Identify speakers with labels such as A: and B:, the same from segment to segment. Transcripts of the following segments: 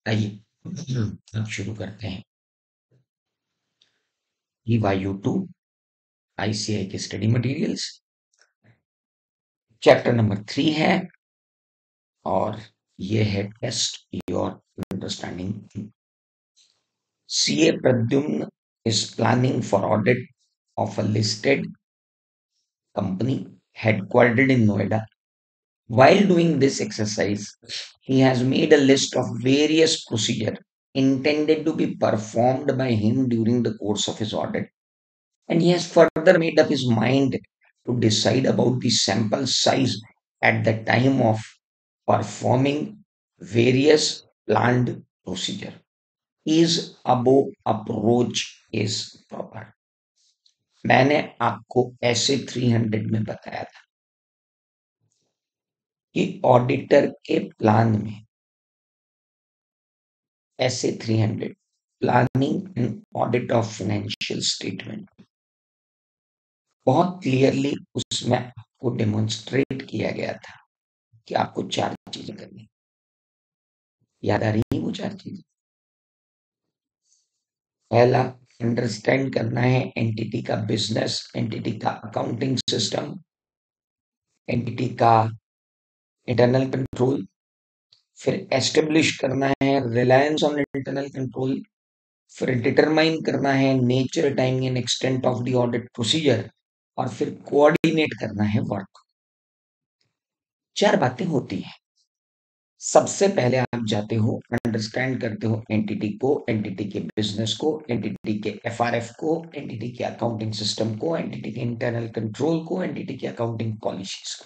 A: आइए अब शुरू करते हैं। EYU 2 ICI के स्टडी मटेरियल्स चैप्टर नंबर 3 है और ये है test your understanding. CA Pradyumna is planning for audit of a listed company headquartered in Noida. While doing this exercise, he has made a list of various procedures intended to be performed by him during the course of his audit. And he has further made up his mind to decide about the sample size at the time of performing various planned procedure. Is above approach is proper. मैंने आपको ऐसे 300 में बताया था कि auditor के plan में ऐसे 300 planning and audit of financial statement बहुत क्लियरली उसमें आपको डेमोन्स्ट्रेट किया गया था कि आपको 4 चीजें करनी। याद आ रही है वो 4 चीजें? पहला, अंडरस्टैंड करना है एंटिटी का बिजनेस, एंटिटी का अकाउंटिंग सिस्टम, एंटिटी का इंटरनल कंट्रोल। फिर एस्टेब्लिश करना है रिलायंस ऑन इंटरनल कंट्रोल। फिर डिटरमाइन करना है nature, timing and extent of the audit procedure. और फिर कोऑर्डिनेट करना है वर्क। 4 बातें होती हैं। सबसे पहले आप जाते हो, अंडरस्टैंड करते हो एंटिटी को, एंटिटी के बिजनेस को, एंटिटी के एफआरएफ को, एंटिटी के अकाउंटिंग सिस्टम को, एंटिटी के इंटरनल कंट्रोल को, एंटिटी के अकाउंटिंग पॉलिसीज को।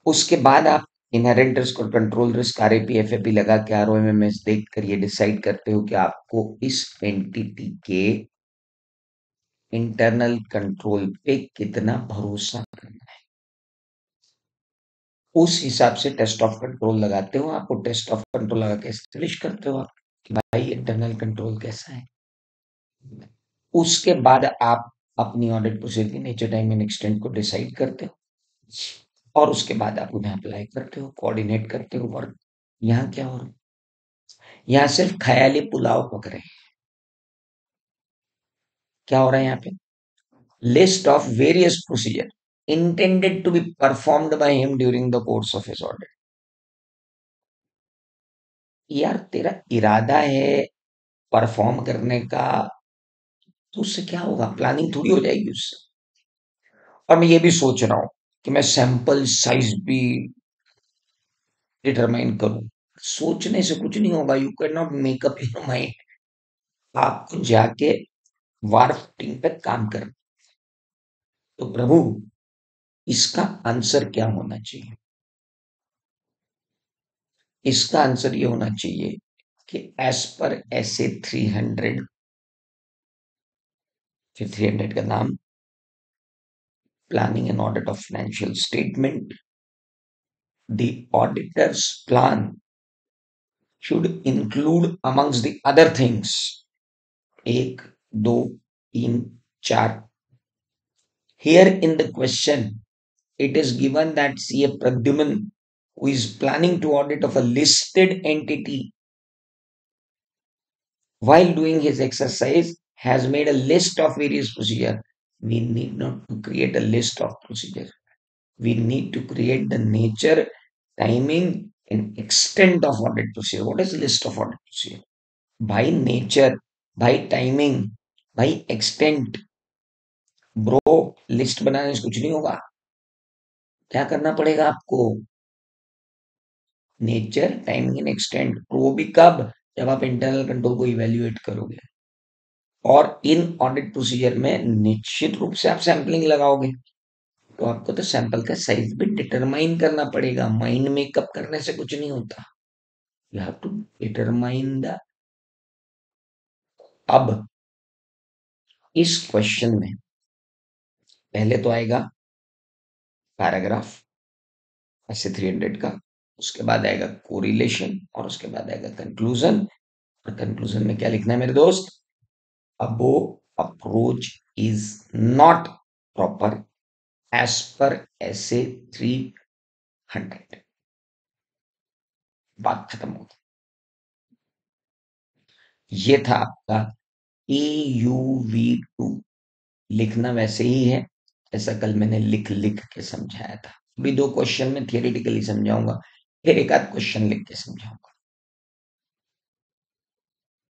A: उसके बाद आप इनहेरेंट रिस्क और कंट्रोल रिस्क, आरएपी, एफएपी लगा के, आरओएमएमएस देख कर ये डिसाइड करते हो कि आपको इस एंटिटी के इंटरनल कंट्रोल पे कितना भरोसा करना है। उस हिसाब से टेस्ट ऑफ कंट्रोल लगाते हो। आपको टेस्ट ऑफ कंट्रोल लगा के एस्टेब्लिश करते हो आप कि भाई इंटरनल कंट्रोल कैसा है। उसके बाद आप अपनी ऑडिट प्रोसीजर की नेचर, टाइम एंड एक्सटेंट को डिसाइड करते हो और उसके बाद आप उन्हें अप्लाई करते हो, कोऑर्डिनेट करते हो वर्क। यहाँ क्या हो रहा है? यहाँ सिर्फ ख्याली पुलाव पक रहे हैं। क्या हो रहा है यहाँ पे? List of various procedure intended to be performed by him during the course of his audit। यार तेरा इरादा है परफॉर्म करने का, तो उससे क्या होगा? प्लानिंग थोड़ी हो जाएगी उससे। और मैं ये भी सोच रहा हूं कि मैं सैंपल साइज भी डिटरमाइन करूं। सोचने से कुछ नहीं होगा। You can not make up your mind. आपको जाके वार्प पे काम करना। तो प्रभु, इसका आंसर क्या होना चाहिए? इसका आंसर ये होना चाहिए कि एज पर ऐसे 300, फिर 300 का नाम planning and audit of financial statement. The auditor's plan should include amongst the other things 1, 2, 3, 4. Here in the question, it is given that CA Pradyuman, who is planning to audit of a listed entity, while doing his exercise, has made a list of various procedure. We need not to create a list of procedure. We need to create the nature, timing, and extent of audit procedure. What is list of audit procedure? By nature, by timing, भाई extent. Bro, list बनाने से कुछ नहीं होगा। क्या करना पड़ेगा आपको? Nature, timing and extent. वो भी कब? जब आप इंटरनल कंट्रोल को इवेल्युएट करोगे और इन ऑडिट प्रोसीजर में निश्चित रूप से आप सैंपलिंग लगाओगे, तो आपको तो सैंपल का साइज भी डिटरमाइन करना पड़ेगा। माइंड मेकअप करने से कुछ नहीं होता। You have to determine the. अब इस क्वेश्चन में पहले तो आएगा पैराग्राफ ऐसे 300 का, उसके बाद आएगा कोरिलेशन और उसके बाद आएगा कंक्लूजन। और कंक्लूजन में क्या लिखना है मेरे दोस्त? Above approach is not proper as पर ऐसे 300। बात खत्म होगी। ये था आपका EUV2। लिखना वैसे ही है जैसा कल मैंने लिख लिख के समझाया था। अभी 2 क्वेश्चन में थियोरेटिकली समझाऊंगा, फिर एक आध क्वेश्चन लिख के समझाऊंगा।